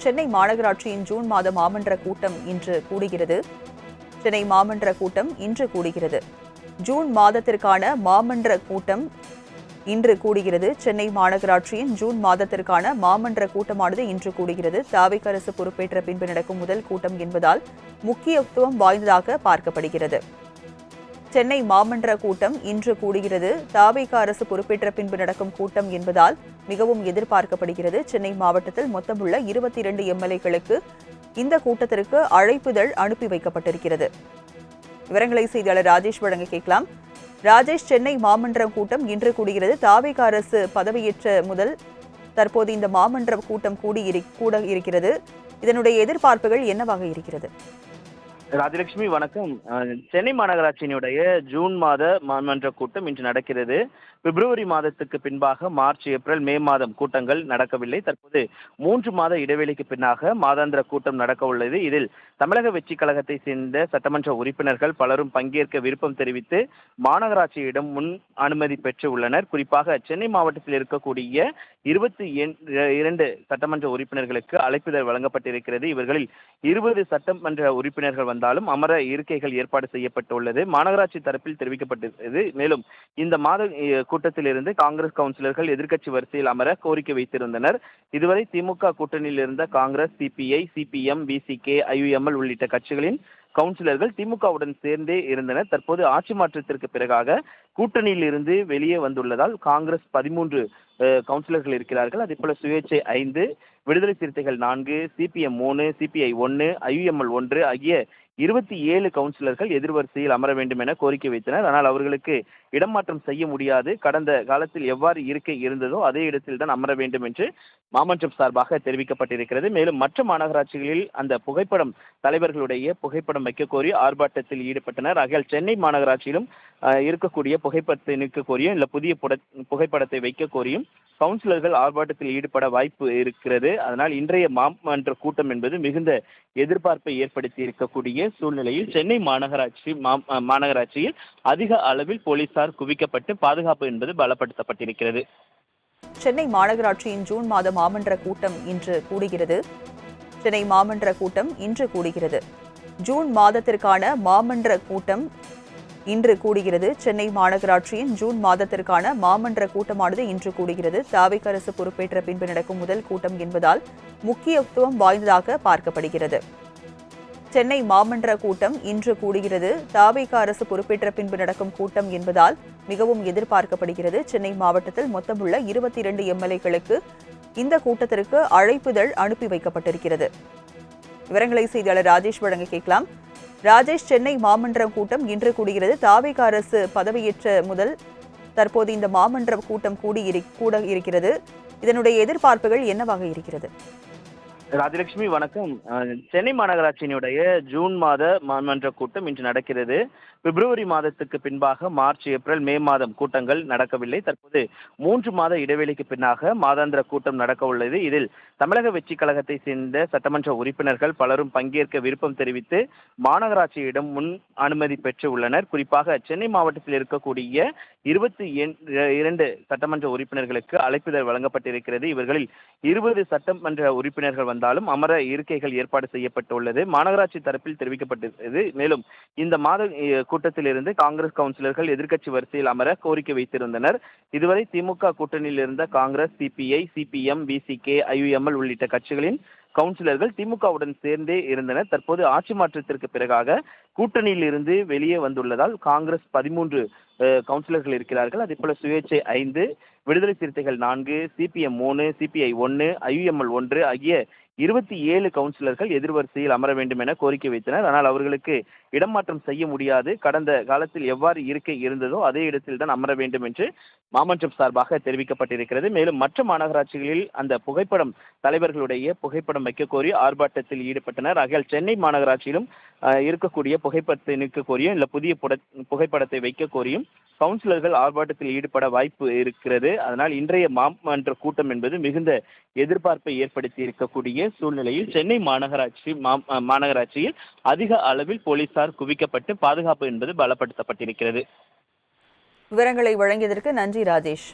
சென்னை மாநகராட்சியின் ஜூன் மாத மாமன்ற கூட்டம் இன்று கூடுகிறது. சென்னை மாமன்ற கூட்டம் இன்று கூடுகிறது. ஜூன் மாதத்திற்கான மாமன்ற கூட்டம் இன்று கூடுகிறது. சென்னை மாநகராட்சியின் ஜூன் மாதத்திற்கான மாமன்ற கூட்டமானது இன்று கூடுகிறது. தாவேகா அரசு பொறுப்பேற்ற பின்பு நடக்கும் முதல் கூட்டம் என்பதால் முக்கியத்துவம் வாய்ந்ததாக பார்க்கப்படுகிறது. சென்னை மாமன்ற கூட்டம் இன்று கூடுகிறது. தாவேகா அரசு பொறுப்பேற்ற பின்பு நடக்கும் கூட்டம் என்பதால் மிகவும் எதிர்பார்க்கப்படுகிறது. சென்னை மாவட்டத்தில் மொத்தமுள்ள 22 எம்எல்ஏக்களுக்கு இந்த கூட்டத்திற்கு அழைப்புதழ் அனுப்பி வைக்கப்பட்டிருக்கிறது. விவரங்களை செய்தியாளர் ராஜேஷ் வழங்க கேட்கலாம். ராஜேஷ், சென்னை மாமன்ற கூட்டம் இன்று கூடுகிறது. தாவேகா அரசு பதவியேற்ற முதல் தற்போது இந்த மாமன்ற கூட்டம் கூட இருக்கிறது. இதனுடைய எதிர்பார்ப்புகள் என்னவாக இருக்கிறது? ராஜலட்சுமி வணக்கம். சென்னை மாநகராட்சியினுடைய ஜூன் மாத மாமன்ற கூட்டம் இன்று நடக்கிறது. பிப்ரவரி மாதத்துக்கு பின்பாக மார்ச், ஏப்ரல், மே மாதம் கூட்டங்கள் நடக்கவில்லை. தற்போது 3 மாத இடைவெளிக்கு பின்னாக மாதாந்திர கூட்டம் நடக்க உள்ளது. இதில் தமிழக வெற்றி கழகத்தை சேர்ந்த சட்டமன்ற உறுப்பினர்கள் பலரும் பங்கேற்க விருப்பம் தெரிவித்து மாநகராட்சியிடம் முன் அனுமதி பெற்று உள்ளனர். குறிப்பாக சென்னை மாவட்டத்தில் இருக்கக்கூடிய 22 சட்டமன்ற உறுப்பினர்களுக்கு அழைப்புதல் வழங்கப்பட்டிருக்கிறது. இவர்களில் 20 சட்டமன்ற உறுப்பினர்கள் வந்தாலும் அமர இருக்கைகள் ஏற்பாடு செய்யப்பட்டுள்ளது. மாநகராட்சி தரப்பில் தெரிவிக்கப்பட்டிருக்கிறது. மேலும் இந்த மாத கூட்டத்திலிருந்து காங்கிரஸ் கவுன்சிலர்கள் எதிர்க்கட்சி வரிசையில் அமர கோரிக்கை வைத்திருந்தனர். இதுவரை திமுக கூட்டணியில் இருந்த Congress, CBI, CPM, VCK, IUML உள்ளிட்ட கட்சிகளின் கவுன்சிலர்கள் திமுகவுடன் சேர்ந்தே இருந்தனர். தற்போது ஆட்சி மாற்றத்திற்கு பிறகாக கூட்டணியில் இருந்து வெளியே வந்துள்ளதால் காங்கிரஸ் 13 கவுன்சிலர்கள் இருக்கிறார்கள். அதே போல சுயேட்சை 5, விடுதலை சிறுத்தைகள் 4, சிபிஎம் 3, சிபிஐ 1, ஐயுஎம்எல் 1 ஆகிய 27 கவுன்சிலர்கள் எதிர்வரிசையில் அமர வேண்டும் என கோரிக்கை வைத்தனர். ஆனால் அவர்களுக்கு இடமாற்றம் செய்ய முடியாது. கடந்த காலத்தில் எவ்வாறு இருக்கை இருந்ததோ அதே இடத்தில் தான் அமர வேண்டும் என்று மாமன்றம் சார்பாக தெரிவிக்கப்பட்டிருக்கிறது. மேலும் மற்ற மாநகராட்சிகளில் அந்த புகைப்படம் தலைவர்களுடைய புகைப்படம் வைக்க கோரி ஆர்ப்பாட்டத்தில் ஈடுபட்டனர். ஆகையால் சென்னை மாநகராட்சியிலும் இருக்கக்கூடிய புகைப்படத்தை நீக்க கோரியும் இல்லை புதிய புகைப்படத்தை வைக்க கோரியும் கவுன்சிலர்கள் ஆர்ப்பாட்டத்தில் ஈடுபட வாய்ப்பு இருக்கிறது. அதனால் இன்றைய மாமன்ற கூட்டம் என்பது மிகுந்த எதிர்பார்ப்பை ஏற்படுத்தி இருக்கக்கூடிய சூழ்நிலையில் சென்னை மாநகராட்சியில் அதிக அளவில் போலீசார் குவிக்கப்பட்டு பாதுகாப்பு என்பது பலப்படுத்தப்பட்டிருக்கிறது. சென்னை மாநகராட்சியின் ஜூன் மாத மாமன்ற கூட்டம் இன்று கூடுகிறது. சென்னை மாமன்ற கூட்டம் இன்று கூடுகிறது. ஜூன் மாதத்திற்கான மாமன்ற கூட்டம் இன்று கூடுகிறது. சென்னை மாநகராட்சியின் ஜூன் மாதத்திற்கான மாமன்ற கூட்டமானது இன்று கூடுகிறது. தாவேகா அரசு பொறுப்பேற்ற பின்பு நடக்கும் முதல் கூட்டம் என்பதால் முக்கியத்துவம் வாய்ந்ததாக பார்க்கப்படுகிறது. சென்னை மாமன்ற கூட்டம் இன்று கூடுகிறது. தாவேகா அரசு பொறுப்பேற்ற பின்பு நடக்கும் கூட்டம் என்பதால் மிகவும் எதிர்பார்க்கப்படுகிறது. சென்னை மாவட்டத்தில் மொத்தமுள்ள 22 எம்எல்ஏக்களுக்கு இந்த கூட்டத்திற்கு அழைப்புதழ் அனுப்பி வைக்கப்பட்டிருக்கிறது. விவரங்களை செய்தியாளர் ராஜேஷ் வழங்க கேட்கலாம். ராஜேஷ், சென்னை மாமன்ற கூட்டம் இன்று கூடுகிறது. தாவேகா அரசு பதவியேற்ற முதல் தற்போது இந்த மாமன்ற கூட்டம் கூட இருக்கிறது. இதனுடைய எதிர்பார்ப்புகள் என்னவாக இருக்கிறது? ராஜலட்சுமி வணக்கம். சென்னை மாநகராட்சியினுடைய ஜூன் மாத மாமன்ற கூட்டம் இன்று நடக்கிறது. பிப்ரவரி மாதத்துக்கு பின்பாக மார்ச், ஏப்ரல், மே மாதம் கூட்டங்கள் நடக்கவில்லை. தற்போது 3 மாத இடைவெளிக்கு பின்னாக மாதாந்திர கூட்டம் நடக்க உள்ளது. இதில் தமிழக வெற்றி கழகத்தை சேர்ந்த சட்டமன்ற உறுப்பினர்கள் பலரும் பங்கேற்க விருப்பம் தெரிவித்து மாநகராட்சியிடம் முன் அனுமதி பெற்று உள்ளனர். குறிப்பாக சென்னை மாவட்டத்தில் இருக்கக்கூடிய 22 சட்டமன்ற உறுப்பினர்களுக்கு அழைப்புதல் வழங்கப்பட்டிருக்கிறது. இவர்களில் 20 சட்டமன்ற உறுப்பினர்கள் வந்தாலும் அமர இருக்கைகள் ஏற்பாடு செய்யப்பட்டுள்ளது. மாநகராட்சி தரப்பில் தெரிவிக்கப்பட்டிருக்கிறது. மேலும் இந்த மாத கூட்டத்திலிருந்து காங்கிரஸ் கவுன்சிலர்கள் எதிர்க்கட்சி வரிசையில் அமர கோரிக்கை வைத்திருந்தனர். இதுவரை திமுக கூட்டணியில் இருந்த Congress, CBI, CPM, VCK, IUML உள்ளிட்ட கட்சிகளின் கவுன்சிலர்கள் திமுகவுடன் சேர்ந்தே இருந்தனர். தற்போது ஆட்சி மாற்றத்திற்கு பிறகாக கூட்டணியில் இருந்து வெளியே வந்துள்ளதால் காங்கிரஸ் 13 கவுன்சிலர்கள் இருக்கிறார்கள். அதே போல சுயேட்சை 5, விடுதலை சிறுத்தைகள் 4, சிபிஎம் 3, சிபிஐ 1, ஐயுஎம்எல் 1 ஆகிய 27 கவுன்சிலர்கள் எதிர்வரிசையில் அமர வேண்டும் என கோரிக்கை வைத்தனர். ஆனால் அவர்களுக்கு இடமாற்றம் செய்ய முடியாது. கடந்த காலத்தில் எவ்வாறு இருக்கை இருந்ததோ அதே இடத்தில் தான் அமர வேண்டும் என்று மாமன்றம் சார்பாக தெரிவிக்கப்பட்டிருக்கிறது. மேலும் மற்ற மாநகராட்சிகளில் அந்த புகைப்படம் தலைவர்களுடைய புகைப்படம் வைக்க கோரி ஆர்ப்பாட்டத்தில் ஈடுபட்டனர். ஆகையால் சென்னை மாநகராட்சியிலும் இருக்கக்கூடிய புகைப்படத்தை நீக்க கோரியும் இல்லை புதிய புகைப்படத்தை வைக்க கோரியும் கவுன்சிலர்கள் ஆர்ப்பாட்டத்தில் ஈடுபட வாய்ப்பு இருக்கிறது. அதனால் இன்றைய மாமன்ற கூட்டம் என்பது மிகுந்த எதிர்பார்ப்பை ஏற்படுத்தி இருக்கக்கூடிய சூழ்நிலையில் சென்னை மாநகராட்சியில் அதிக அளவில் போலீசார் குவிக்கப்பட்டு பாதுகாப்பு என்பது பலப்படுத்தப்பட்டிருக்கிறது. விவரங்களை வழங்கியதற்கு நன்றி ராஜேஷ்.